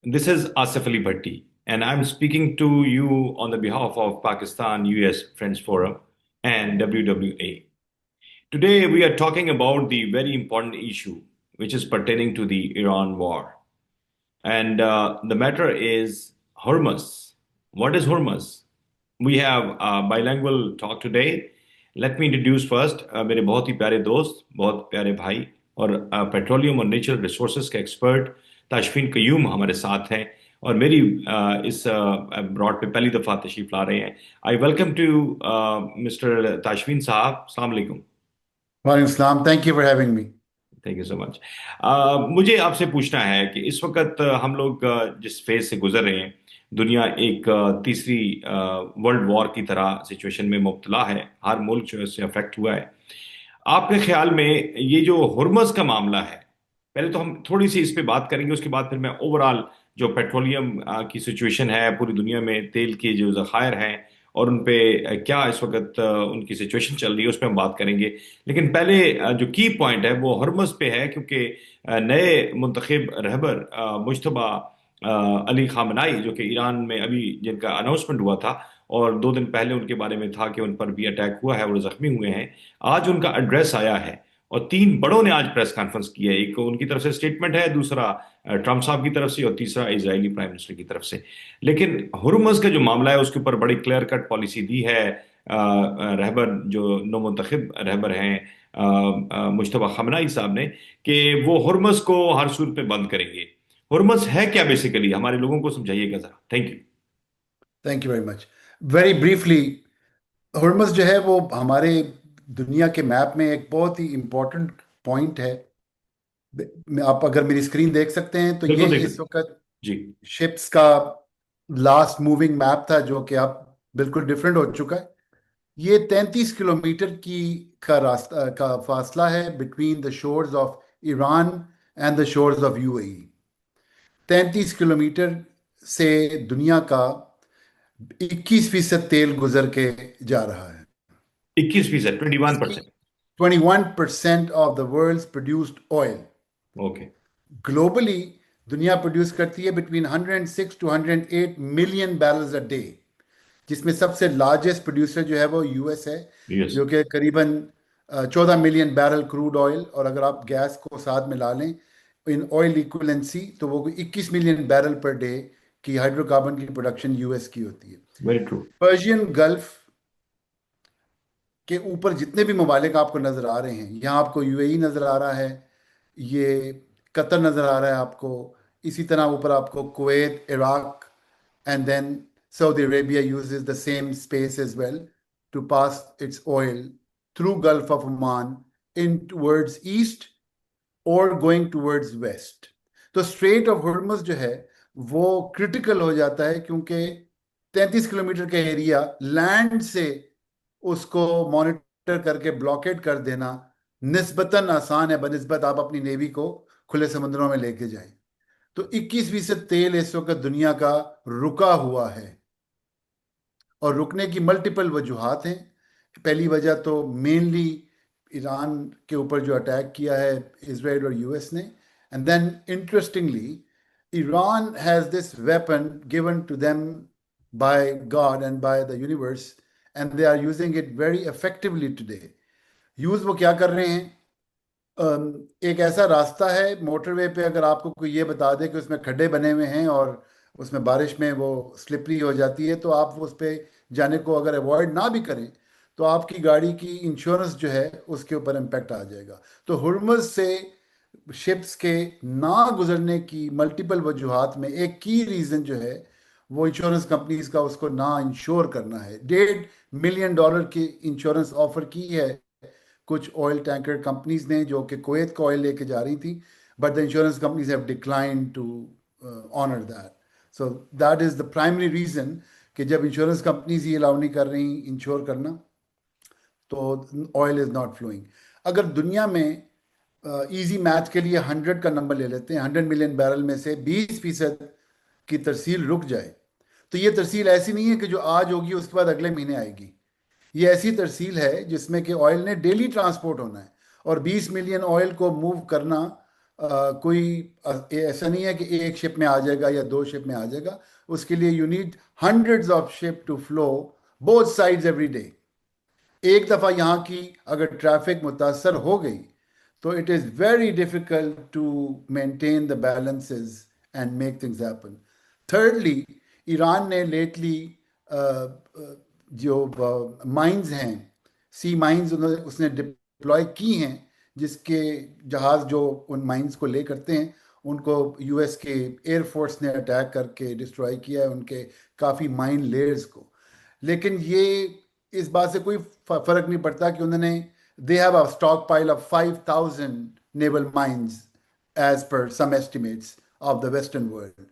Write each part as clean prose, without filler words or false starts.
This is Asif Ali Bhatti, and I'm speaking to you on the behalf of Pakistan US Friends Forum and WWA. Today, we are talking about the very important issue which is pertaining to the Iran war. And the matter is Hormuz. What is Hormuz? We have a bilingual talk today. Let me introduce first मेरे बहुत ही प्यारे दोस्त, बहुत प्यारे भाई और petroleum और natural resources के एक्सपर्ट ताशफीन कयूम हमारे साथ हैं और मेरी इस ब्रॉड पे पहली दफ़ा तशरीफ ला रहे हैं। I welcome to mister Tashfeen साहब, अस्सलाम वालेकुम। वालेकुम सलाम। Thank you for having me. Thank you so much. मुझे आपसे पूछना है कि इस वक्त हम लोग जिस फेज से गुजर रहे हैं, दुनिया एक तीसरी वर्ल्ड वॉर की तरह सिचुएशन में मुब्तला है। हर मुल्क जो है इससे अफेक्ट हुआ है। आपके ख्याल में ये जो हुर्मस का मामला है, पहले तो हम थोड़ी सी इस पे बात करेंगे, उसके बाद फिर मैं ओवरऑल जो पेट्रोलियम की सिचुएशन है पूरी दुनिया में, तेल के जो जखायर हैं और उन पे क्या इस वक्त उनकी सिचुएशन चल रही है, उस पर हम बात करेंगे। लेकिन पहले जो की पॉइंट है वो हरमज पे है, क्योंकि नए मुंतखब रहबर मुश्तबा अली खामनाई, जो कि ईरान में अभी जिनका अनाउंसमेंट हुआ था और 2 दिन पहले उनके बारे में था कि उन पर भी अटैक हुआ है और जख्मी हुए हैं, आज उनका एड्रेस आया है और 3 बड़ों ने आज प्रेस कॉन्फ्रेंस की है। एक उनकी तरफ से स्टेटमेंट है, दूसरा ट्रम्प साहब की तरफ से और तीसरा इजरायली प्राइम मिनिस्टर की तरफ से। लेकिन हुर्मुज का जो मामला है उसके ऊपर बड़ी क्लियर कट पॉलिसी दी है रहबर, जो नो मुंतखब रहबर हैं मुश्तबा खमनाई साहब ने, कि वो हुर्मुज को हर सूरत पे बंद करेंगे। हुर्मुज है क्या बेसिकली, हमारे लोगों को समझाइएगा जरा। Thank you. Thank you very much. Very briefly, Hormuz जो है वो हमारे दुनिया के मैप में एक बहुत ही इम्पोर्टेंट पॉइंट है। आप अगर मेरी स्क्रीन देख सकते हैं तो ये बिल्कुल देख इस सकते वक्त जी। शिप्स का लास्ट मूविंग मैप था, जो कि अब बिल्कुल डिफरेंट हो चुका है। ये 33 किलोमीटर की का रास्ता का फासला है between the shores of Iran and the shores of UAE. 33 kilometre से दुनिया का 21% तेल गुजर के जा रहा है। 21%, 21%। 21% of the world's produced oil okay. Globally दुनिया प्रोड्यूस करती है between 106 to 108 million barrels a day, जिसमें सबसे लार्जेस्ट प्रोड्यूसर जो है वो यूएस है, यस। जो कि करीबन 14 मिलियन बैरल क्रूड ऑयल, और अगर आप गैस को साथ में ला लें इन ऑयल इक्वलेंसी तो वो 21 मिलियन बैरल पर डे की हाइड्रोकार्बन की प्रोडक्शन यूएस की होती है। Very true. पर्शियन गल्फ के ऊपर जितने भी ममालिक आपको नजर आ रहे हैं, यहाँ आपको यूएई नजर आ रहा है, ये कतर नजर आ रहा है आपको, इसी तरह ऊपर आपको Kuwait, Iraq, and then Saudi Arabia uses the same space as well to pass its oil through Gulf of Oman in towards east or going towards west. तो स्ट्रेट ऑफ हुर्मुज जो है वो क्रिटिकल हो जाता है, क्योंकि 33 किलोमीटर का area land से उसको मॉनिटर करके ब्लॉकेट कर देना निस्बतन आसान है बनिस्बत आप अपनी नेवी को खुले समुद्रों में लेके जाएं। तो 21% तेल इस वक्त दुनिया का रुका हुआ है, और रुकने की मल्टीपल वजूहात हैं। पहली वजह तो मेनली ईरान के ऊपर जो अटैक किया है इसराइल और यूएस ने, and then interestingly Iran has this weapon given to them by God and by the universe, and they are using it very effectively today. Use वो क्या कर रहे हैं? एक ऐसा रास्ता है मोटरवे पे, अगर आपको कोई ये बता दे कि उसमें खड्डे बने हुए हैं और उसमें बारिश में वो स्लिपरी हो जाती है, तो आप उस पे जाने को अगर अवॉइड ना भी करें तो आपकी गाड़ी की इंश्योरेंस जो है उसके ऊपर इम्पेक्ट आ जाएगा। तो हुर्मुज से शिप्स के ना गुजरने की मल्टीपल वजूहात में एक की रीज़न जो है वो इंश्योरेंस कंपनीज का उसको ना इंश्योर करना है। $1.5 मिलियन की इंश्योरेंस ऑफर की है कुछ ऑयल टैंकर कंपनीज ने, जो कि कुवैत का ऑयल लेके जा रही थी, but the insurance companies have decline to honour that. So that is the primary reason कि जब इंश्योरेंस कंपनीज ही अलाउ नहीं कर रही इंश्योर करना, तो ऑयल इज नॉट फ्लोइंग। अगर दुनिया में इजी मैथ के लिए 100 का नंबर ले लेते हैं, 100 मिलियन बैरल में से 20% की तरसील रुक जाए, तो ये तरसील ऐसी नहीं है कि जो आज होगी उसके बाद अगले महीने आएगी। ये ऐसी तरसील है जिसमें कि ऑयल ने डेली ट्रांसपोर्ट होना है, और 20 मिलियन ऑयल को मूव करना कोई ऐसा नहीं है कि एक शिप में आ जाएगा या दो शिप में आ जाएगा। उसके लिए you need hundreds of ship to flow both sides every day. एक दफ़ा यहाँ की अगर ट्रैफिक मुतासर हो गई तो it is very difficult to maintain the balances and make things happen. Thirdly, Iran ने लेटली जो माइंस हैं, सी माइंस उसने डिप्लॉय की हैं, जिसके जहाज़ जो उन माइंस को ले करते हैं उनको यूएस के एयरफोर्स ने अटैक करके डिस्ट्रॉय किया है, उनके काफ़ी माइन लेयर्स को। लेकिन ये इस बात से कोई फर्क नहीं पड़ता कि उन्होंने they have a stockpile of 5,000 naval mines as per some estimates of the western world.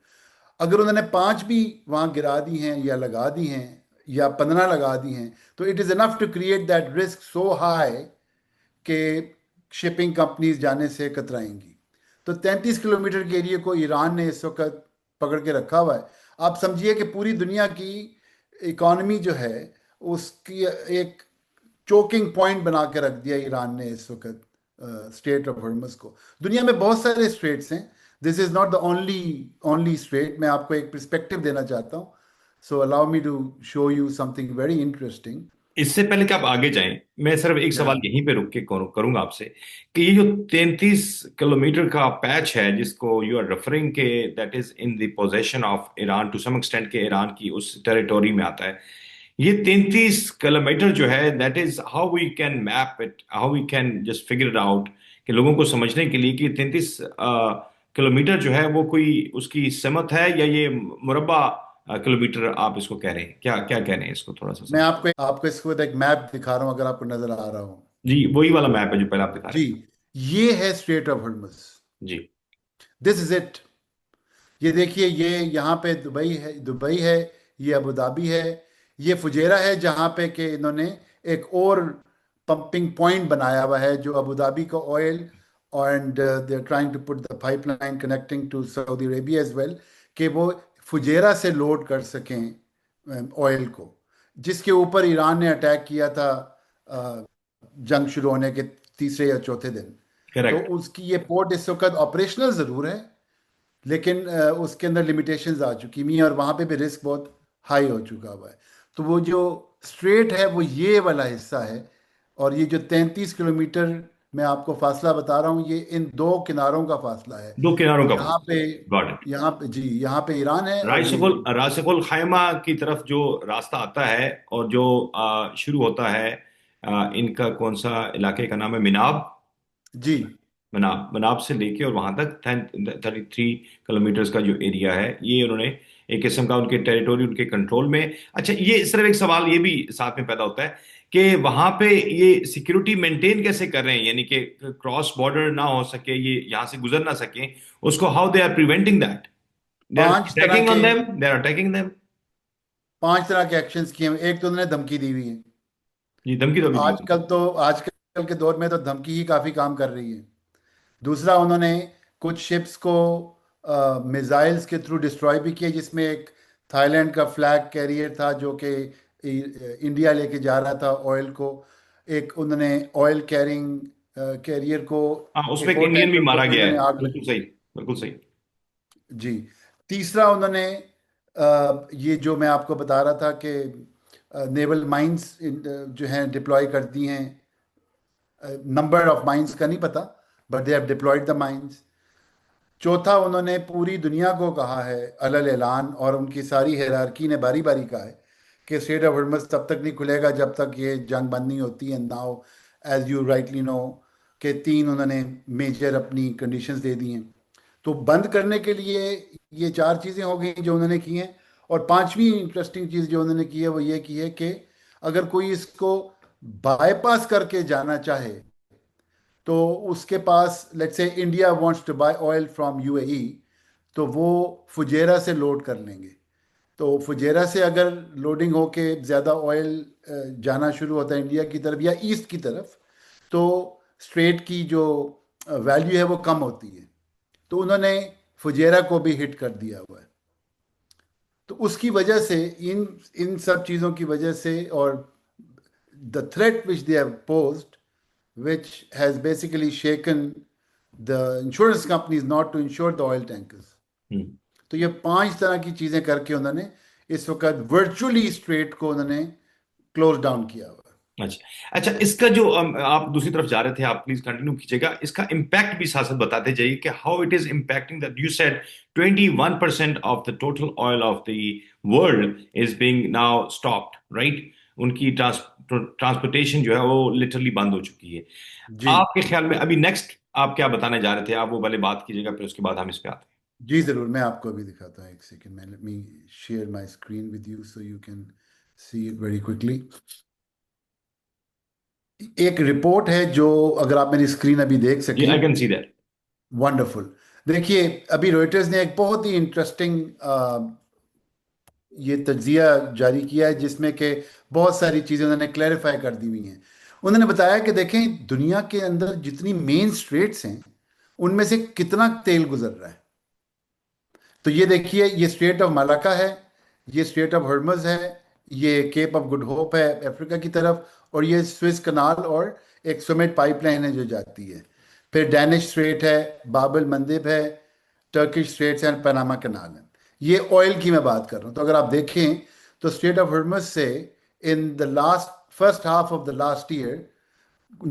अगर उन्होंने 5 भी वहाँ गिरा दी हैं या लगा दी हैं या 15 लगा दी हैं तो it is enough to create that risk so high कि शिपिंग कंपनीज जाने से कतराएंगी। तो 33 किलोमीटर के एरिए को ईरान ने इस वक्त पकड़ के रखा हुआ है। आप समझिए कि पूरी दुनिया की इकॉनमी जो है उसकी एक चोकिंग पॉइंट बना के रख दिया ईरान ने इस वक्त स्टेट ऑफ हॉर्मस को। दुनिया में बहुत सारे स्ट्रेट्स हैं, this is not the only only strait. मैं आपको एक पर्सपेक्टिव देना चाहता हूँ, so allow me to show you something very interesting. इससे पहले कि आप आगे जाएं, मैं सिर्फ एक या सवाल यहीं पे रुक के करूंगा आपसे कि ये जो 33 किलोमीटर का पैच है जिसको यू आर रेफरिंग के, that is in the possession of Iran to some extent, के ईरान की उस टेरिटोरी में आता है। ये 33 किलोमीटर जो है, that is how we can map it, how we can just figure it out, कि लोगों को समझने के लिए कि 33 किलोमीटर जो है वो कोई उसकी समत है, या ये मुरब्बा किलोमीटर आप इसको कह रहे हैं, क्या क्या कह रहे हैं इसको थोड़ा सा मैं समझ। आपको इसको एक मैप दिखा रहा हूँ, अगर आपको नजर आ रहा हो। जी, वही वाला मैप है जो पहले आप दिखा रहे जी, थे। ये है स्ट्रेट ऑफ हॉर्मस। जी। This is it. ये देखिए, ये यहाँ पे दुबई है, दुबई है, ये अबू धाबी है, ये फुजेरा है जहाँ पे कि इन्होंने एक और पंपिंग पॉइंट बनाया हुआ है जो अबू धाबी का oil, and they are trying to put the pipeline connecting to Saudi Arabia as well, कि वो फुजेरा से लोड कर सकें ऑयल को, जिसके ऊपर ईरान ने अटैक किया था जंग शुरू होने के तीसरे या चौथे दिन। तो करेक्ट। उसकी ये पोर्ट इस वक्त ऑपरेशनल ज़रूर है, लेकिन उसके अंदर लिमिटेशंस आ चुकी हुई हैं और वहाँ पे भी रिस्क बहुत हाई हो चुका हुआ है। तो वो जो स्ट्रेट है वो ये वाला हिस्सा है, और ये जो 33 किलोमीटर मैं आपको फासला बता रहा हूँ, ये इन दो किनारों का फासला है। दो किनारों का यहाँ पे, फासला। Got it. यहाँ पे जी, यहाँ पे ईरान है और ये राशिकुल खैमा की तरफ जो रास्ता आता है, और जो शुरू होता है, इनका कौन सा इलाके का नाम है, मिनाब। जी। मनाब, मनाब से लेके और वहां तक 33 किलोमीटर्स का जो एरिया है, ये उन्होंने एक किस्म का उनके टेरिटोरी, उनके कंट्रोल में। अच्छा, ये सिर्फ एक सवाल ये भी साथ में पैदा होता है कि वहां पे ये सिक्योरिटी मेंटेन कैसे कर रहे हैं, यानी कि क्रॉस बॉर्डर ना हो सके, ये यहाँ से गुजर ना सके, उसको how they are preventing that, they are पांच तरह अटैकिंग ऑन के them, they are attacking them. 5 तरह के एक्शंस किए हैं। एक तो उन्होंने धमकी दी हुई है। जी, धमकी तो अभी दी हुई आजकल के दौर में तो धमकी ही काफी काम कर रही है। दूसरा, उन्होंने कुछ शिप्स को मिसाइल्स के थ्रू डिस्ट्रॉय भी किया, जिसमें एक थाईलैंड का फ्लैग कैरियर था जो कि इंडिया लेके जा रहा था ऑयल को। एक उन्होंने ऑयल कैरिंग कैरियर को, है। हाँ, उसमें एक एक और इंडियन भी टैंकर को मारा भी गया है, उन्होंने आग बिल्कुल लगी। सही, बिल्कुल सही। जी। तीसरा, उन्होंने ये जो मैं आपको बता रहा था कि नेवल माइंस जो हैं डिप्लॉय कर दी हैं। नंबर ऑफ माइंस का नहीं पता, but they have deployed the mines. चौथा, उन्होंने पूरी दुनिया को कहा है अलल ऐलान, और उनकी सारी हायरार्की ने बारी बारी कहा है कि स्ट्रेट ऑफ हॉर्मस तब तक नहीं खुलेगा जब तक ये जंग बंद नहीं होती है। Now as you rightly know कि 3 उन्होंने मेजर अपनी कंडीशंस दे दी हैं। तो बंद करने के लिए ये 4 चीज़ें हो गई जो उन्होंने की हैं। और पांचवी इंटरेस्टिंग चीज़ जो उन्होंने की है वो ये की है कि अगर कोई इसको बाईपास करके जाना चाहे तो उसके पास, let's say India wants to buy oil from UAE, तो वो फुजेरा से लोड कर लेंगे। तो फुजेरा से अगर लोडिंग होके ज़्यादा ऑयल जाना शुरू होता है इंडिया की तरफ या ईस्ट की तरफ, तो स्ट्रेट की जो वैल्यू है वो कम होती है। तो उन्होंने फुजेरा को भी हिट कर दिया हुआ है। तो उसकी वजह से, इन इन सब चीज़ों की वजह से, और the threat which they have posed, which has basically shaken the insurance companies not to insure the oil tankers. हम्म। तो ये 5 तरह की चीजें करके उन्होंने इस वक्त वर्चुअली स्ट्रेट को उन्होंने क्लोज डाउन किया हुआ है। अच्छा अच्छा, इसका जो आप दूसरी तरफ जा रहे थे, आप प्लीज कंटिन्यू कीजिएगा। इसका इम्पैक्ट भी साथ साथ बताते जाइए कि how it is impacting that you said 21% of the total oil of the world is being now stopped, right? उनकी ट्रांसपोर्टेशन जो है वो लिटरली बंद हो चुकी है। जी आपके ख्याल में अभी नेक्स्ट आप क्या बताने जा रहे थे? आप वो पहले बात कीजिएगा, फिर उसके बाद हम इस पे आते जी जरूर, मैं आपको अभी दिखाता हूँ, एक सेकंड में, let me share my screen with you so you can see it very quickly. एक रिपोर्ट है जो, अगर आप मेरी स्क्रीन अभी देख हैं। सकें। I can see that. Wonderful. देखिए, अभी रॉयटर्स ने एक बहुत ही इंटरेस्टिंग ये तज्जिया जारी किया है जिसमें कि बहुत सारी चीज़ें उन्होंने क्लैरिफाई कर दी हुई हैं। उन्होंने बताया कि देखें, दुनिया के अंदर जितनी मेन स्ट्रेट्स हैं उनमें से कितना तेल गुजर रहा है। तो ये देखिए, ये स्ट्रेट ऑफ मलाका है, ये स्ट्रेट ऑफ हर्मज है, ये केप ऑफ गुड होप है अफ्रीका की तरफ, और ये स्विस कनाल और एक सुमेट पाइपलाइन है जो जाती है। फिर डैनिश स्ट्रेट है, बाबल मंदिब है, टर्किश स्ट्रेट्स हैं, पनामा कनाल है। ये ऑयल की मैं बात कर रहा हूँ। तो अगर आप देखें तो स्ट्रेट ऑफ हर्मज से in the last first half of the last year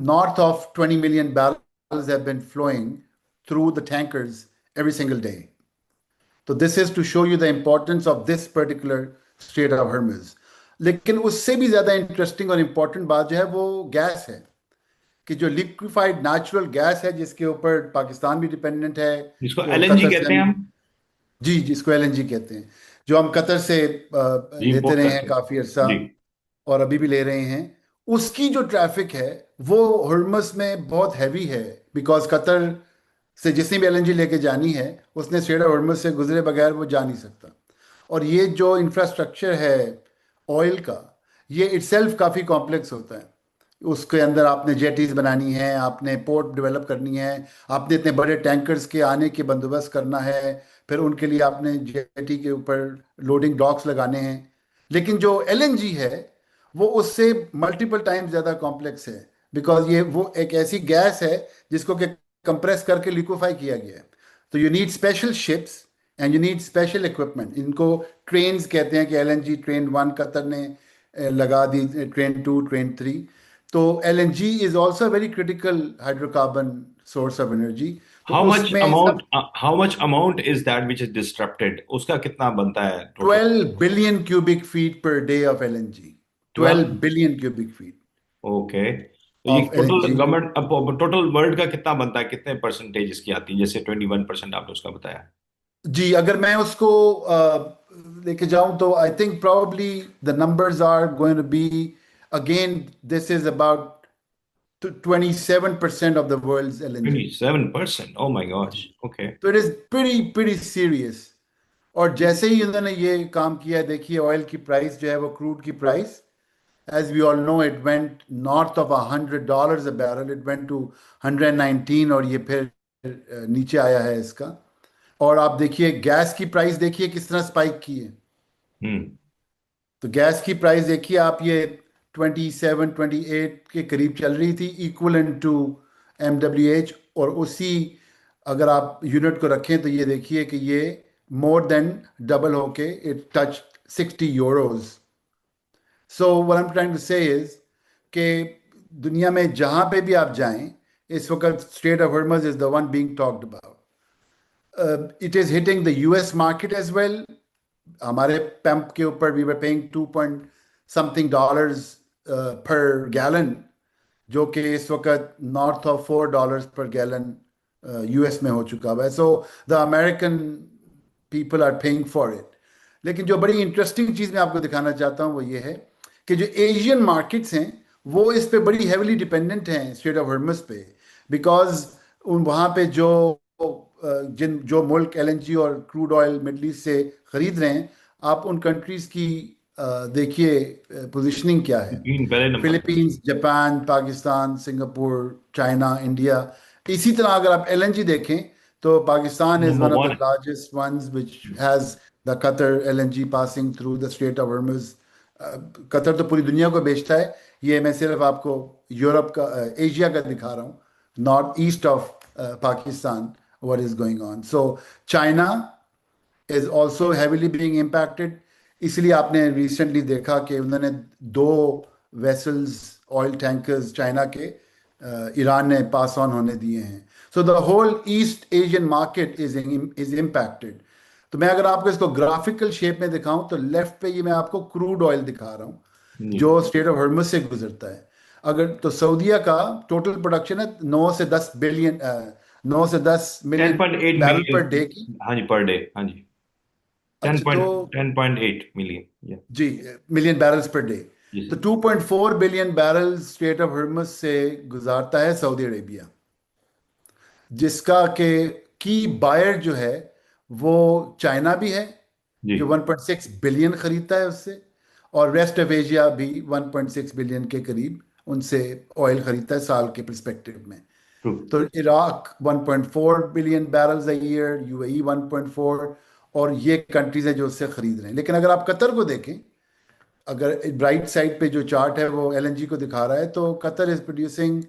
north of 20 million barrels have been flowing through the tankers every single day. तो this is to show you the importance of this particular strait of Hormuz. लेकिन उससे भी ज्यादा interesting और important बात जो है वो गैस है, कि जो लिक्विफाइड नेचुरल गैस है जिसके ऊपर पाकिस्तान भी डिपेंडेंट है, जिसको जो एलएनजी कतर से कहते हैं हम, हम। जी, जिसको एलएनजी कहते हैं, जो हम कतर से जी, लेते इंपोर्ट रहे हैं करते हैं। काफी अरसा जी। और अभी भी ले रहे हैं, उसकी जो ट्रैफिक है वो हर्मस में बहुत हैवी है। बिकॉज कतर से जिसने भी एलएनजी लेके जानी है उसने स्ट्रेट ऑफ हर्मस से गुजरे बगैर वो जा नहीं सकता। और ये जो इंफ्रास्ट्रक्चर है ऑयल का, ये इटसेल्फ काफ़ी कॉम्प्लेक्स होता है। उसके अंदर आपने जेटीज बनानी है, आपने पोर्ट डेवलप करनी है, आपने इतने बड़े टैंकर्स के आने के बंदोबस्त करना है, फिर उनके लिए आपने जेटी के ऊपर लोडिंग डॉक्स लगाने हैं। लेकिन जो एलएनजी है वो उससे मल्टीपल टाइम्स ज़्यादा कॉम्प्लेक्स है, बिकॉज ये वो एक ऐसी गैस है जिसको कि कंप्रेस करके लिक्विफाई किया गया है। तो you need special ships and you need special equipment. इनको ट्रेन्स कहते हैं कि एलएनजी ट्रेन 1 कतर ने लगा दी, ट्रेन 2, ट्रेन 3। तो LNG is also very critical hydrocarbon source of energy. तो उसमें सब how much amount is that which is disrupted? उसका कितना बनता है total? 12 billion cubic feet per day of LNG. 12 12। Billion cubic feet okay, तो ये of total LNG. Government total world का कितना बनता है? कितने परसेंटेज इसकी आती है? जैसे 21% आपने उसका बताया। जी, अगर मैं उसको लेके जाऊं तो I think probably the numbers are going to be, again this is about 27% of the world's LNG. 27%? Oh my G, gosh. Okay. तो इट इज प्रीटी सीरियस। और जैसे ही उन्होंने ये काम किया, देखिए ऑयल की प्राइस जो है वो, क्रूड की price, as we all know, it went north of $100 a barrel. It went to 119, और ये फिर नीचे आया है इसका। और आप देखिए गैस की प्राइस देखिए किस तरह स्पाइक की है। हम्म। तो गैस की प्राइस देखिए आप, ये 27-28 के करीब चल रही थी, इक्वलेंट टू MWH। और उसी, अगर आप यूनिट को रखें तो ये देखिए कि ये मोर देन डबल होके it touch €60। So what I am trying to say is कि दुनिया में जहां पे भी आप जाएं, इस वक्त strait of Hormuz is the one being talked about. It is hitting the US market as well. हमारे पंप के ऊपर we were paying 2 point something dollars per gallon, जो कि इस वक्त नॉर्थ ऑफ $4 पर गैलन यूएस में हो चुका हुआ है। So the American people are paying for it. लेकिन जो बड़ी इंटरेस्टिंग चीज़ मैं आपको दिखाना चाहता हूँ वो ये है कि जो एशियन मार्केट्स हैं वो इस पे बड़ी हेविली डिपेंडेंट हैं स्ट्रेट ऑफ हॉर्मज पे। बिकॉज वहाँ पे जो जो मुल्क एलएनजी और क्रूड ऑयल मिडल ईस्ट से खरीद रहे हैं, आप उन कंट्रीज की देखिए पोजीशनिंग क्या है। तीन पहले नंबर पे। Philippines, Japan, Pakistan, Singapore, China, India. इसी तरह अगर आप एलएनजी देखें तो Pakistan is number one of the one. Largest ones which has the Qatar LNG passing through the strait of Hormuz. Qatar तो पूरी दुनिया को बेचता है, ये मैं सिर्फ आपको यूरोप का, एशिया का दिखा रहा हूँ, north east of Pakistan, what is going on. So China is also heavily being impacted. इसलिए आपने रिसेंटली देखा कि उन्होंने दो वेसल्स ऑयल टैंकर्स चाइना के ईरान ने पास ऑन होने दिए हैं. So the whole East Asian market is impacted. तो मैं अगर आपको इसको ग्राफिकल शेप में दिखाऊं तो लेफ्ट पे ये मैं आपको क्रूड ऑयल दिखा रहा हूँ जी. जो स्टेट ऑफ हॉर्मुज से गुजरता है. अगर तो सऊदीया का टोटल प्रोडक्शन है 9 से 10 मिलियन 10.8 बैरल पर डे की. मिलियन, हाँ जी, पर डे, हाँ जी. अच्छा तो 10.8 मिलियन, या. जी, मिलियन बैरल्स पर डे. जी तो sir. 2.4 billion barrel state of Hormuz से गुजारता है सऊदी अरेबिया, जिसका के की बायर जो है वो चाइना भी है जी. जो 1.6 बिलियन खरीदता है उससे, और रेस्ट ऑफ एशिया भी 1.6 बिलियन के करीब उनसे ऑयल खरीदता है साल के पर्सपेक्टिव में. ट्रू. तो Iraq 1.4 billion barrels a year, UAE 1.4, और ये कंट्रीज हैं जो उससे खरीद रहे हैं. लेकिन अगर आप कतर को देखें, अगर राइट साइड पे जो चार्ट है वो एलएनजी को दिखा रहा है, तो Qatar is producing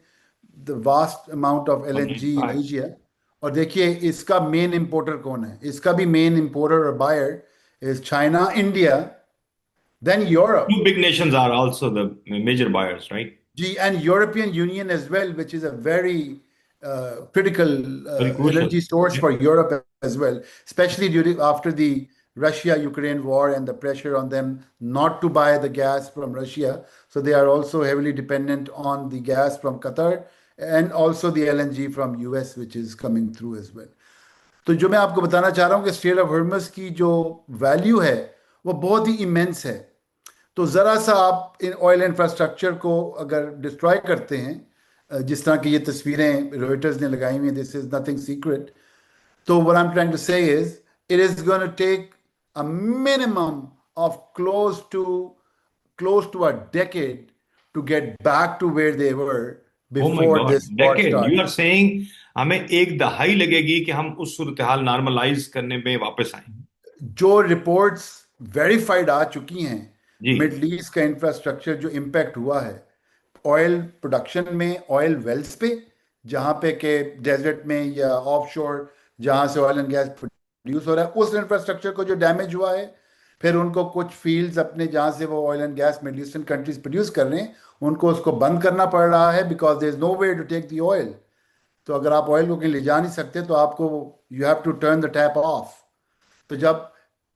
the vast amount of LNG in 1.5. Asia. और देखिए इसका मेन इंपोर्टर कौन है, इसका भी मेन इंपोर्टर और buyer is China, India, then Europe. Two big nations are also the major buyers, right? G and European Union as well, which is a very critical Very crucial. energy source Yeah. for Europe as well, especially during after the Russia-Ukraine war and the pressure on them not to buy the gas from Russia. So they are also heavily dependent on the gas from Qatar and also the LNG from US, which is coming through as well. तो जो मैं आपको बताना चाह रहा हूँ कि straight of Hormuz की जो वैल्यू है वो बहुत ही इमेंस है. तो ज़रा सा आप इन ऑयल इंफ्रास्ट्रक्चर को अगर डिस्ट्रॉय करते हैं, जिस तरह की ये तस्वीरें रॉयटर्स ने लगाई हुई हैं, दिस इज नथिंग सीक्रेट. तो what I am trying to say is it is going to take a minimum of close to a decade to get back to where they were Oh my before God, this war decade. You are started. saying हमें एक दहाई लगेगी कि हम उस सूरत हाल normalise करने में वापस आए. जो रिपोर्ट्स वेरीफाइड आ चुकी हैं, जी. मिडल ईस्ट का इंफ्रास्ट्रक्चर जो इम्पैक्ट हुआ है ऑयल प्रोडक्शन में, ऑयल वेल्स पे, जहाँ पे के डेजर्ट में या ऑफशोर जहाँ से ऑयल एंड गैस प्रोड्यूस हो रहा है, उस इंफ्रास्ट्रक्चर को जो डैमेज हुआ है. फिर उनको कुछ फील्ड्स अपने जहाँ से वो oil and gas middle eastern countries produce कर रहे हैं, उनको उसको बंद करना पड़ रहा है because there is no way to take the oil. तो अगर आप ऑयल को कहीं ले जा नहीं सकते तो आपको you have to turn the tap off. तो जब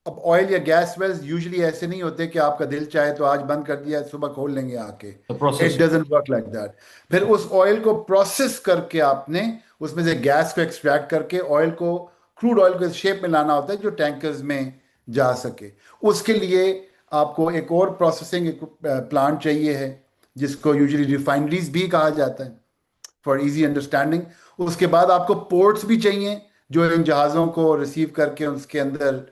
अब ऑयल या गैस वेल्स यूजुअली ऐसे नहीं होते कि आपका दिल चाहे तो आज बंद कर दिया सुबह खोल लेंगे आके. The process. It doesn't work like that. फिर उस ऑयल को प्रोसेस करके आपने उसमें से गैस को एक्सट्रैक्ट करके ऑयल को, क्रूड ऑयल को इस शेप में लाना होता है जो टैंकर्स में जा सके. उसके लिए आपको एक और प्रोसेसिंग प्लांट चाहिए है जिसको यूजुअली रिफाइनरीज भी कहा जाता है फॉर इजी अंडरस्टैंडिंग. उसके बाद आपको पोर्ट्स भी चाहिए जो इन जहाज़ों को रिसीव करके उसके अंदर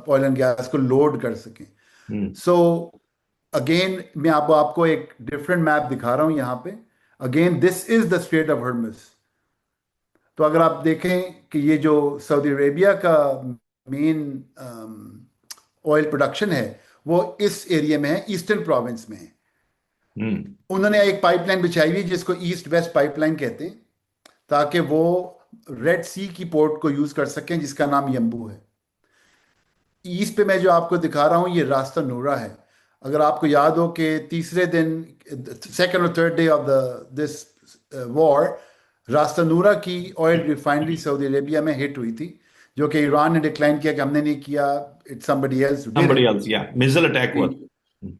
ऑयल एंड गैस को लोड कर सकें. सो अगेन मैं आपको एक डिफरेंट मैप दिखा रहा हूं यहाँ पे. Again this is the strait of Hormuz. तो अगर आप देखें कि ये जो सऊदी अरेबिया का मेन ऑयल प्रोडक्शन है वो इस एरिया में है, ईस्टर्न प्रोविंस में है. उन्होंने एक पाइपलाइन बिछाई हुई जिसको ईस्ट वेस्ट पाइपलाइन कहते हैं ताकि वो रेड सी की पोर्ट को यूज कर सकें जिसका नाम यंबू है. ईस्ट पे मैं जो आपको दिखा रहा हूँ ये रास्ता नूरा है. अगर आपको याद हो कि तीसरे दिन, सेकंड और third day of the this war, रास्ता नूरा की ऑयल रिफाइनरी सऊदी अरेबिया में हिट हुई थी जो कि ईरान ने डिक्लाइन किया कि हमने नहीं किया, it's somebody else who did Somebody it. else, yeah. Missile attack was.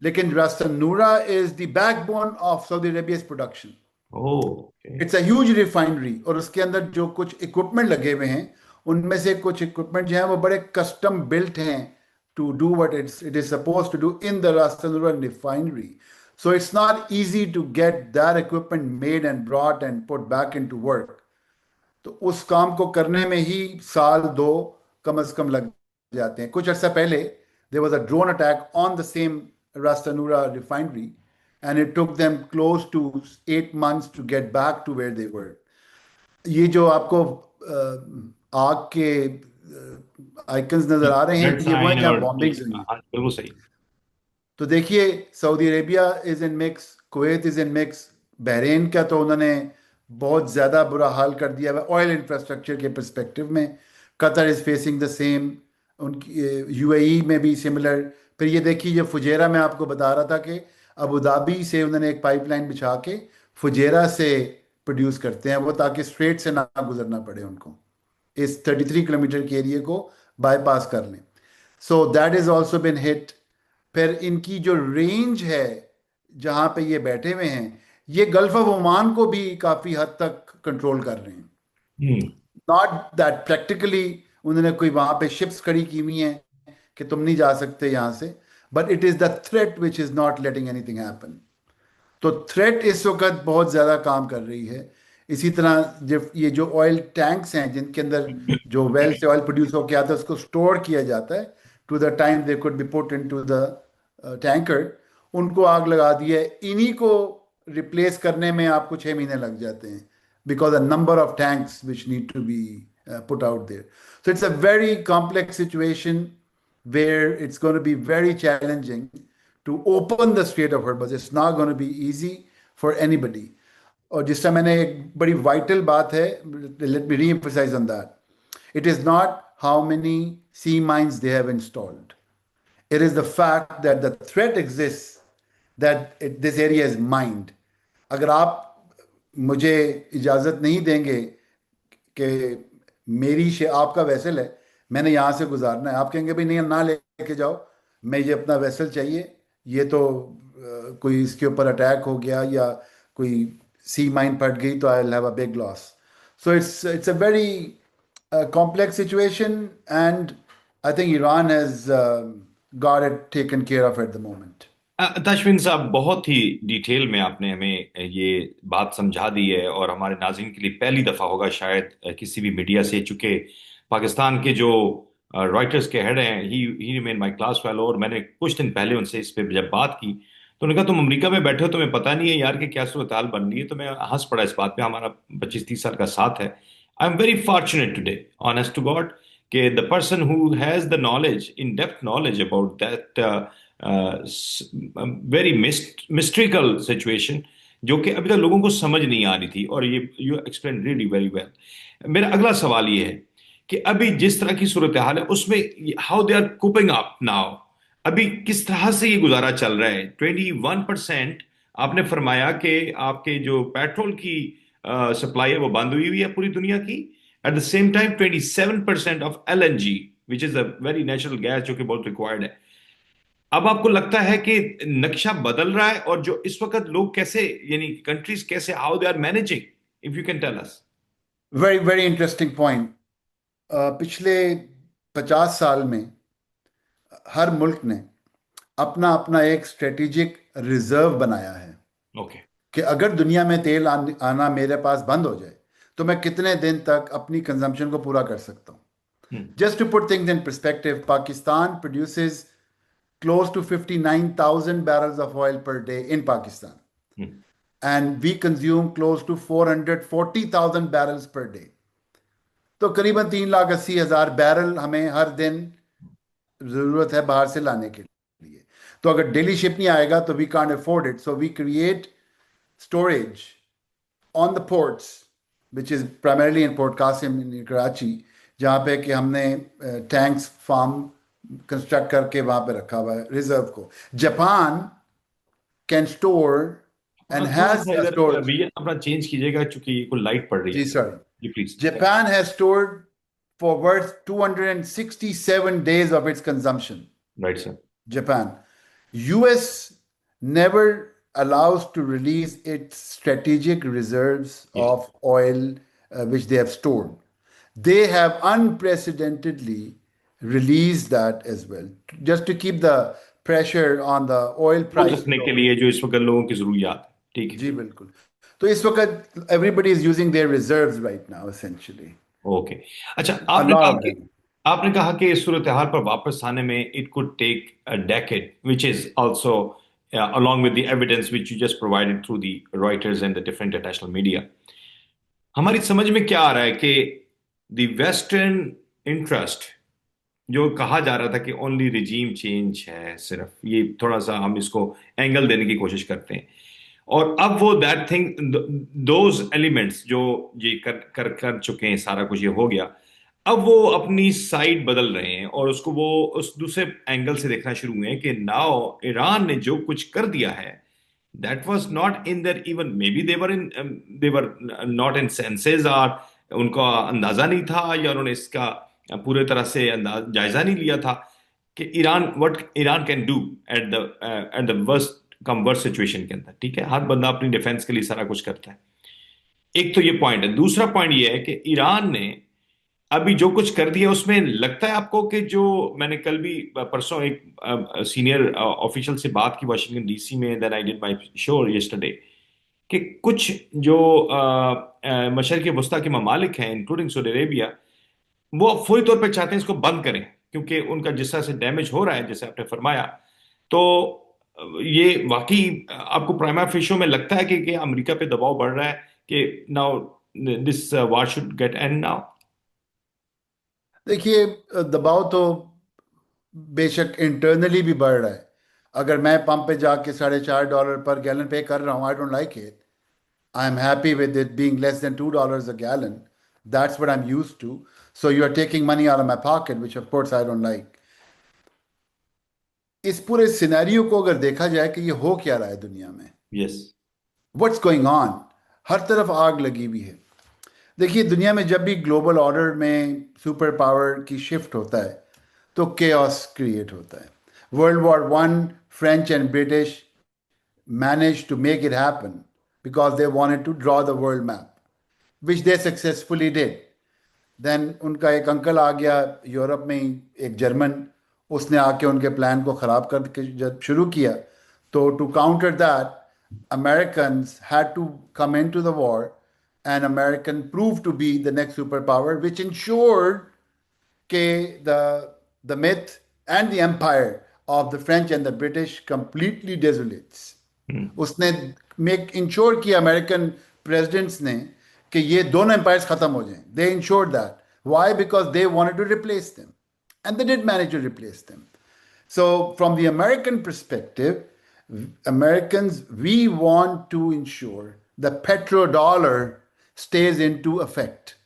लेकिन Ras Tanura is the backbone of Saudi Arabia's production. Oh, okay. It's a huge refinery और उसके अंदर जो कुछ इक्विपमेंट लगे हुए हैं उनमें से कुछ इक्विपमेंट जो हैं वो बड़े कस्टम बिल्ट हैं to do what it is suppose to do in the Ras Tanura refinery. So it's not easy to get that equipment made and brought and put back into work. तो उस काम को करने में ही साल दो कम से कम लग जाते हैं. कुछ अर्सा पहले there was a drone attack on the same Ras Tanura refinery and it took them close to 8 months to get back to where they were. ये जो आपको आग के आइकन्स नजर आ रहे हैं Red ये वो हैं sign जहाँ और बॉम्बिंग्स हुई हैं. हाँ, बिल्कुल सही. तो देखिए Saudi Arabia is in mix, Kuwait is in mix, Bahrain का तो उन्होंने बहुत ज़्यादा बुरा हाल कर दिया है ऑयल इंफ्रास्ट्रक्चर के परस्पेक्टिव में। Qatar is facing the same, उनकी यूएई में भी सिमिलर। फिर ये देखिए, जो फुजेरा मैं आपको बता रहा था कि अबू धाबी से उन्होंने एक पाइपलाइन बिछा के फुजेरा से प्रोड्यूस करते हैं वो, ताकि स्ट्रेट से ना गुजरना पड़े उनको, इस 33 किलोमीटर के एरिया को बाईपास कर लें। So that is also been hit. फिर इनकी जो रेंज है जहाँ पे ये बैठे हुए हैं, ये गल्फ ऑफ ओमान को भी काफ़ी हद तक कंट्रोल कर रहे हैं। हम्म। नॉट दैट प्रैक्टिकली उन्होंने कोई वहाँ पे शिप्स खड़ी की हुई हैं कि तुम नहीं जा सकते यहाँ से, but it is the threat which is not letting anything happen. तो थ्रेट इस वक्त बहुत ज़्यादा काम कर रही है। इसी तरह जब ये जो ऑयल टैंक्स हैं जिनके अंदर जो वेल से ऑयल प्रोड्यूस होकर आता है उसको स्टोर किया जाता है, to the time they could be put into the tanker, उनको आग लगा दी है। इन्हीं को रिप्लेस करने में आपको 6 महीने लग जाते हैं, because a number of tanks which need to be put out there. So it's a very complex situation where it's going to be very challenging to open the Strait of Hormuz. It's not going to be easy for anybody. और जिस तरह मैंने एक बड़ी vital बात है, let me re-emphasize on that. It is not how many sea mines they have installed. It is the fact that the threat exists that this area is mined. अगर आप मुझे इजाज़त नहीं देंगे कि आपका वेसल है, मैंने यहाँ से गुजारना है, आप कहेंगे भाई नहीं ना लेके जाओ, मैं ये अपना वेसल चाहिए, ये तो कोई इसके ऊपर अटैक हो गया या कोई सी माइन फट गई तो I will have a big loss. So it's a very complex situation, and I think Iran has got it taken care of at the moment. तशविन साहब, बहुत ही डिटेल में आपने हमें ये बात समझा दी है, और हमारे नाज़रीन के लिए पहली दफ़ा होगा शायद किसी भी मीडिया से, चूंकि पाकिस्तान के जो रॉयटर्स के हेड हैं, he remain my class fellow, और मैंने कुछ दिन पहले उनसे इस पे जब बात की तो उन्होंने कहा तुम अमेरिका में बैठे हो, तुम्हें पता नहीं है यार कि क्या सूरत हाल बन रही है। तो मैं हंस पड़ा इस बात पे, हमारा 25-30 साल का साथ है। I am very fortunate today, honest to god, कि the person who has the knowledge, in depth knowledge about that very mystical situation, जो कि अभी तक लोगों को समझ नहीं आ रही थी, और ये you explain really very well. मेरा अगला सवाल ये है कि अभी जिस तरह की सूरत हाल है उसमें how they are coping up now, अभी किस तरह से ये गुजारा चल रहा है। 21% आपने फरमाया कि आपके जो पेट्रोल की सप्लाई है वो बंद हुई हुई है पूरी दुनिया की। At the same time 27% of LNG, which is a very natural gas, जो कि बहुत रिक्वायर्ड है। अब आपको लगता है कि नक्शा बदल रहा है, और जो इस वक्त लोग कैसे, यानी कंट्रीज कैसे, how they are managing, if you can tell us. Very very interesting point. पिछले 50 साल में हर मुल्क ने अपना अपना एक स्ट्रेटेजिक रिजर्व बनाया है ओके। कि अगर दुनिया में तेल आना मेरे पास बंद हो जाए तो मैं कितने दिन तक अपनी कंजम्पशन को पूरा कर सकता हूँ। Hmm. Just to put things in perspective, Pakistan produces close to 59,000 barrels of oil per day in Pakistan, hmm. and we consume close to 440,000 barrels per day. तो करीबन 3,80,000 बैरल हमें हर दिन ज़रूरत है बाहर से लाने के लिए। तो अगर डेली शिप नहीं आएगा तो we can't afford it, so we create storage on the ports, which is primarily in Port Qasim in Karachi, जहाँ पे कि हमने टैंक्स फार्म कंस्ट्रक्ट करके वहाँ पे रखा हुआ है रिजर्व को। जापान कैन स्टोर एंड थोड़ा हैज सा इधर स्टोर्ड। विजन अपना चेंज कीजिएगा, चूंकि ये कोई लाइट पड़ रही जी है। सॉरी। जी please. Japan has stored for worth 267 days of its consumption. Right sir. Japan. US never allows to release its strategic reserves yes. of oil which they have stored. They have unprecedentedly released that as well, just to keep the pressure on the oil वो price रखने के low. लिए जो इस वक्त लोगों की जरूरियात है। ठीक है। जी बिल्कुल। तो इस वक्त everybody is using their reserves right now essentially. Okay. अच्छा, A आपने lot कहा of कि them. इस सूरत हाल पर वापस आने में it could take a decade, which is also along with the evidence which you just provided through the Reuters and the different international media, हमारी समझ में क्या आ रहा है कि द वेस्टर्न इंटरेस्ट, जो कहा जा रहा था कि ओनली रिजीम चेंज है, सिर्फ ये थोड़ा सा हम इसको एंगल देने की कोशिश करते हैं, और अब वो दैट थिंग, दोज एलिमेंट्स जो ये कर कर कर चुके हैं, सारा कुछ ये हो गया, अब वो अपनी साइड बदल रहे हैं और उसको वो उस दूसरे एंगल से देखना शुरू हुए हैं कि नाउ ईरान ने जो कुछ कर दिया है, that was not in their, even may be they were not in senses, और उनका अंदाजा नहीं था, या उन्होंने इसका पूरे तरह से जायजा नहीं लिया था कि Iran, what Iran can do at the worst come worst situation के अंदर। ठीक है, हर बंदा अपनी डिफेंस के लिए सारा कुछ करता है। एक तो ये पॉइंट है। दूसरा पॉइंट ये है कि ईरान ने अभी जो कुछ कर दिया, उसमें लगता है आपको कि जो मैंने कल भी परसों एक सीनियर ऑफिशियल से बात की वाशिंगटन डीसी में, then I did my show yesterday, कि कुछ जो मशरक़ वस्ता के ममालिक हैं इंक्लूडिंग सऊदी अरेबिया, वो अब फौरी तौर पर चाहते हैं इसको बंद करें, क्योंकि उनका जिस तरह से डैमेज हो रहा है, जैसे आपने फरमाया। तो ये वाकई आपको प्राइमा फेशियो में लगता है कि अमेरिका पे दबाव बढ़ रहा है कि now this war should get and now? देखिए, दबाव तो बेशक इंटरनली भी बढ़ रहा है। अगर मैं पंप पे जाके $4.5 पर गैलन पे कर रहा हूँ, I don't like it. I am happy with it being less than $2 a gallon. That's what I am used to. So you are taking money out of my pocket, which of course I don't like. इस पूरे scenario को अगर देखा जाए कि ये हो क्या रहा है दुनिया में, यस। व्हाट्स गोइंग ऑन, हर तरफ आग लगी हुई है। देखिए, दुनिया में जब भी ग्लोबल ऑर्डर में सुपर पावर की शिफ्ट होता है तो केओस क्रिएट होता है। World War I, French and British managed to make it happen because they wanted to draw the world map, which they successfully did. देन उनका एक अंकल आ गया यूरोप में ही, एक जर्मन, उसने आके उनके प्लान को ख़राब करके जब शुरू किया, तो to counter that Americans had to come into the war, and American prove to be the next super power which ensured के the myth and the empire of the French and the British completely desolates. उसने make ensure किया American presidents ने कि ये दोनों empires खत्म हो जाएं। They ensured that. Why? Because they wanted to replace them and they did manage to replace them. So, from the American perspective, Americans, we want to ensure the petrodollar stays into effect.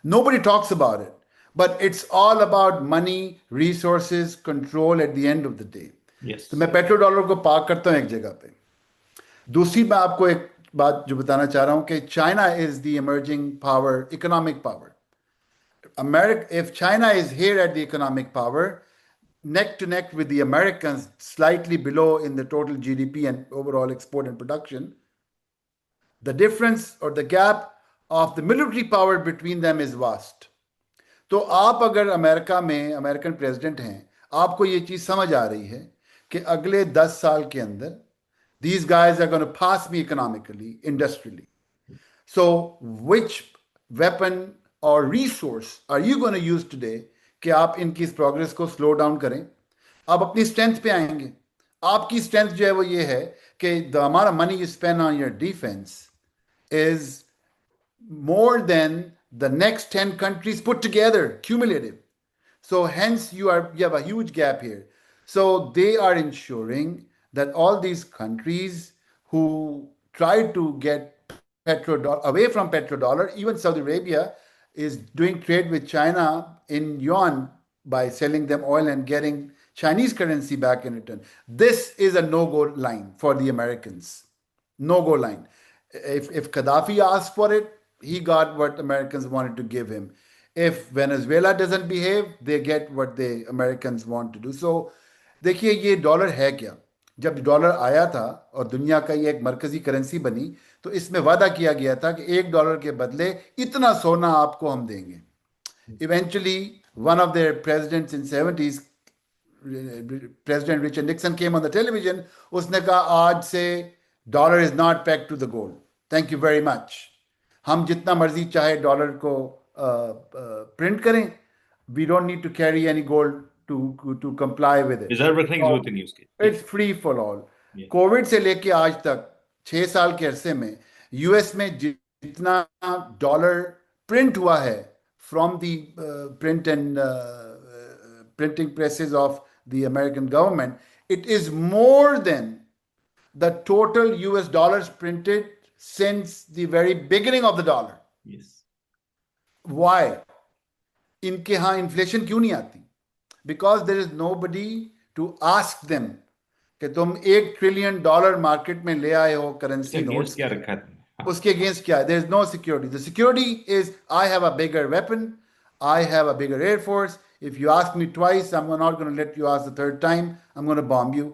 Nobody talks about it, but it's all about money, resources, control at the end of the day. Yes. तो मैं petro dollar को park करता हूँ एक जगह पे। दूसरी मैं आपको एक बात जो बताना चाह रहा हूँ कि China is the emerging power, economic power. America, if China is here at the economic power, neck to neck with the Americans, slightly below in the total GDP and overall export and production, the difference or the gap of the military power between them is vast. तो आप अगर America में American president हैं, आपको ये चीज समझ आ रही है कि अगले 10 साल के अंदर these guys are going to pass me economically, industrially. So which weapon or resource are you going to use today कि आप इनकी इस प्रोग्रेस को स्लो डाउन करें? आप अपनी स्ट्रेंथ पे आएंगे। आपकी स्ट्रेंथ जो है वो ये है कि the amount of money you spend on your defence is more than the next 10 countries put together, cumulative. So hence you have a huge gap here. So they are ensuring that all these countries who try to get petrodollar away from petrodollar, even Saudi Arabia is doing trade with China in yuan by selling them oil and getting Chinese currency back in return. This is a no-go line for the Americans. No-go line. If Gaddafi asked for it, he got what Americans wanted to give him. If Venezuela doesn't behave, they get what the Americans want to do. So देखिए, ये dollar है क्या? जब dollar आया था और दुनिया का ये एक मरकजी करेंसी बनी, तो इसमें वादा किया गया था कि $1 के बदले इतना सोना आपको हम देंगे। Eventually, one of their presidents in 70s, President Richard Nixon, came on the television. उसने कहा आज से dollar is not peg to the gold, thank you very much. हम जितना मर्जी चाहे डॉलर को प्रिंट करें, we don't need to carry any gold to comply with it. Reserve रखने की जरूरत ही नहीं उसकी। It's free for all. Covid से लेके आज तक 6 साल के अरसे में यूएस में जितना डॉलर प्रिंट हुआ है from the print and printing presses of the American government, it is more than the total US dollars printed since the very beginning of the dollar. Yes. Why? इनके यहाँ inflation क्यों नहीं आती? Because there is nobody to ask them कि तुम $1 trillion market में ले आए हो उसके करेंसी अगेंस्ट नोट्स क्या के, रखा है तुमने? हाँ. उसके अगेंस्ट क्या है? There is no security. The security is I have a bigger weapon, I have a bigger air force. If you ask me twice, I'm not going to let you ask the third time. I'm going to bomb you.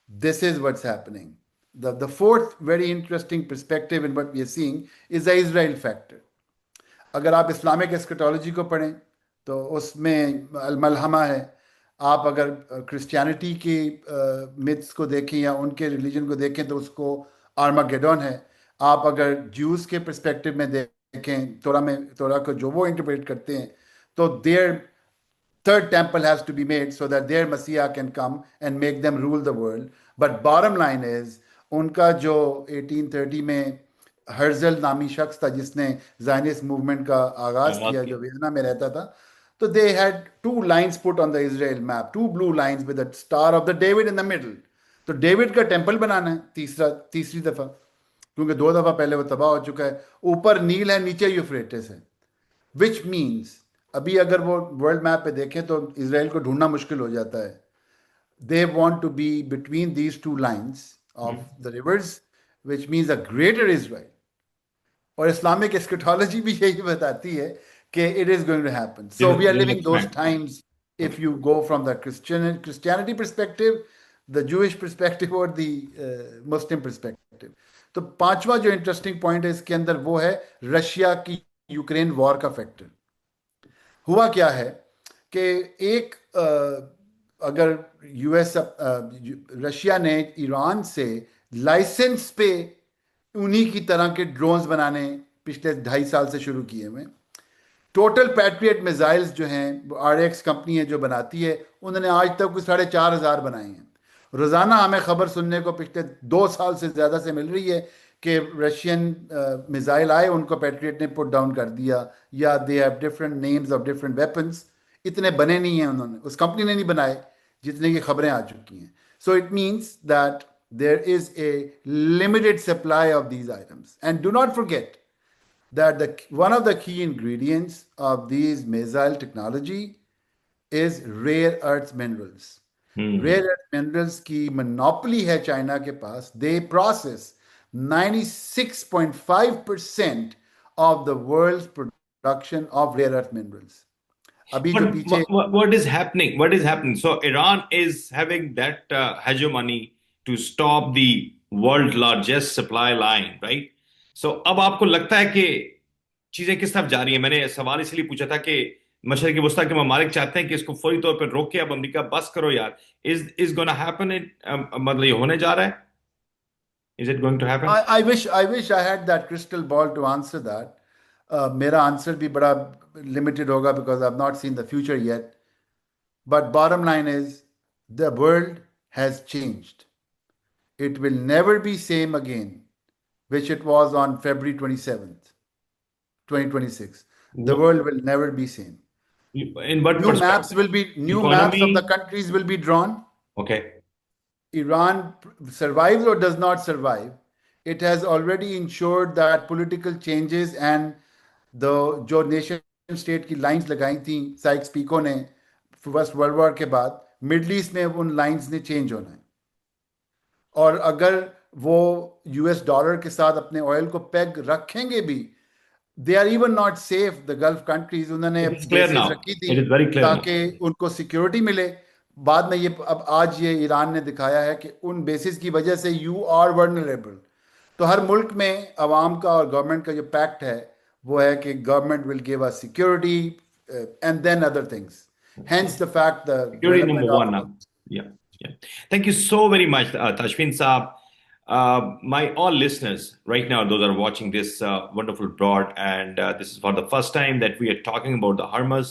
This is what's happening. The fourth very interesting perspective in what we are seeing is the Israel factor. अगर आप Islamic एस्केटोलॉजी को पढ़ें तो उसमें अल-मलहमा है. आप अगर Christianity की मिथ्स को देखें या उनके रिलीजन को देखें तो उसको आर्मागेडोन है. आप अगर ज्यूस के पर्सपेक्टिव में देखें, तोरा को जो वो इंटरप्रेट करते हैं, तो there third temple has to be made so that their Messiah can come and make them rule the world. But bottom line is, उनका जो 1830 में हर्जल नामी शख्स था जिसने ज़ायनिस्ट मूवमेंट का आगाज किया, जो वियना में रहता था, तो they had two lines put on the Israel map, two blue lines with a star of the David in the middle. तो डेविड का टेम्पल बनाना है तीसरी दफा, क्योंकि 2 दफा पहले वो तबाह हो चुका है. ऊपर नील है, नीचे यूफ्रेटिस है. विच मीन्स अभी अगर वो वर्ल्ड मैप पे देखें तो इसराइल को ढूंढना मुश्किल हो जाता है. They want to be between these two lines of the rivers, which means a greater Israel. और इस्लामिक एस्केटोलॉजी भी यही बताती है कि it is going to happen. So we are living those times if you go from the Christianity perspective, the Jewish perspective और the Muslim perspective. तो पांचवा जो इंटरेस्टिंग पॉइंट है इसके अंदर वो है रशिया की यूक्रेन वॉर का फैक्टर. हुआ क्या है कि एक अगर यूएस रशिया ने ईरान से लाइसेंस पे उन्हीं की तरह के ड्रोन्स बनाने पिछले 2.5 साल से शुरू किए हुए. टोटल पैट्रियट मिसाइल्स जो हैं, RX कंपनी है जो बनाती है, उन्होंने आज तक कुछ 4,500 बनाए हैं. रोज़ाना हमें खबर सुनने को पिछले 2 साल से ज़्यादा से मिल रही है कि रशियन मिसाइल आए, उनको पैट्रियट ने पुट डाउन कर दिया, या they have different names of different weapons. इतने बने नहीं हैं उन्होंने, उस कंपनी ने नहीं बनाए जितने की खबरें आ चुकी हैं. So it means that there is a limited supply of these items. And do not forget that one of the key ingredients of these missile technology is rare earth minerals. Rare earth minerals की monopoly है China के पास. They process 96.5% of the world's production of rare earth minerals. अभी जो पीछे what is happening? What is happening? So Iran is having that hegemony to stop the world largest supply line, right? So अब आपको लगता है कि चीजें किस तरफ जा रही हैं? मैंने सवाल इसलिए पूछा था कि मशरक़ी वस्ता के ममालिक चाहते हैं कि इसको फौरी तौर पर रोक के अब अमेरिका बस करो यार. Is gonna happen? मतलब ये होने जा रहा है? Is it going to happen? I wish I had that crystal ball to answer that. मेरा आंसर भी बड़ा लिमिटेड होगा because I've not seen the future yet. But bottom line is the world has changed. It will never be same again, which it was on February 27th, 2026. The world will never be same. In what New perspective? maps will be new Economy? maps of the countries will be drawn. Okay. Iran survives or does not survive, it has already ensured that political changes and the जो nation state की lines लगाई थी Sikes pico ने first world war के बाद, middle east में उन lines ने चेंज होना है. और अगर वो यूएस डॉलर के साथ अपने ऑयल को पेग रखेंगे भी, they are even not safe. The Gulf countries उन्होंने रखी थी ताकि उनको सिक्योरिटी मिले. बाद में ये अब आज ये ईरान ने दिखाया है कि उन बेसिस की वजह से यू आर वर्नरेबल. तो हर मुल्क में अवाम का और गवर्नमेंट का जो पैक्ट है वो है कि government will give us security and then other things. Hence the fact the security number one now. Yeah. Thank you so very much, Tashfeen Saab. My all listeners right now, those are watching this wonderful broad, and this is for the first time that we are talking about the Hormuz.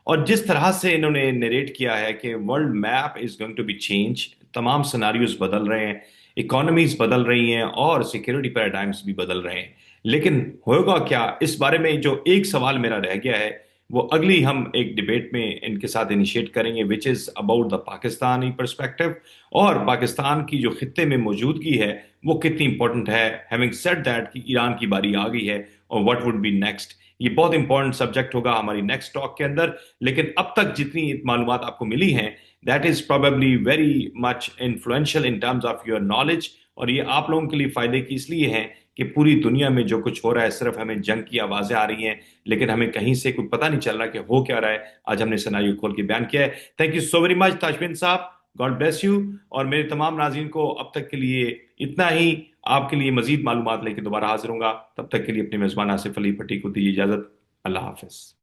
और जिस तरह से इन्होंने narrate किया है कि world map is going to be change, तमाम scenarios बदल रहे हैं, इकोनॉमीज बदल रही हैं और सिक्योरिटी पैराडाइम्स भी बदल रहे हैं. लेकिन होगा क्या, इस बारे में जो एक सवाल मेरा रह गया है वो अगली हम एक डिबेट में इनके साथ इनिशिएट करेंगे, which is about the Pakistani perspective, और पाकिस्तान की जो खित्ते में मौजूदगी है वो कितनी इंपॉर्टेंट है, हैविंग सेड दैट कि ईरान की बारी आ गई है, और व्हाट वुड बी नेक्स्ट। ये बहुत इंपॉर्टेंट सब्जेक्ट होगा हमारी नेक्स्ट टॉक के अंदर। लेकिन अब तक जितनी मालूमात आपको मिली हैं, that is probably very much influential in terms of your knowledge, और ये आप लोगों के लिए फायदे की इसलिए है कि पूरी दुनिया में जो कुछ हो रहा है सिर्फ हमें जंग की आवाजें आ रही हैं, लेकिन हमें कहीं से कुछ पता नहीं चल रहा कि हो क्या रहा है। आज हमने सिनारियो खोल के बयान किया है। Thank you so very much Tajbin साहब, गॉड ब्लेस यू। और मेरे तमाम नाज़रीन को अब तक के लिए इतना ही। आपके लिए मजीद मालूमात लेके दोबारा हाजिर होऊंगा। तब तक के लिए अपने मेजबान आसिफ अली भट्टी को दीजिए इजाजत। अल्लाह हाफिज।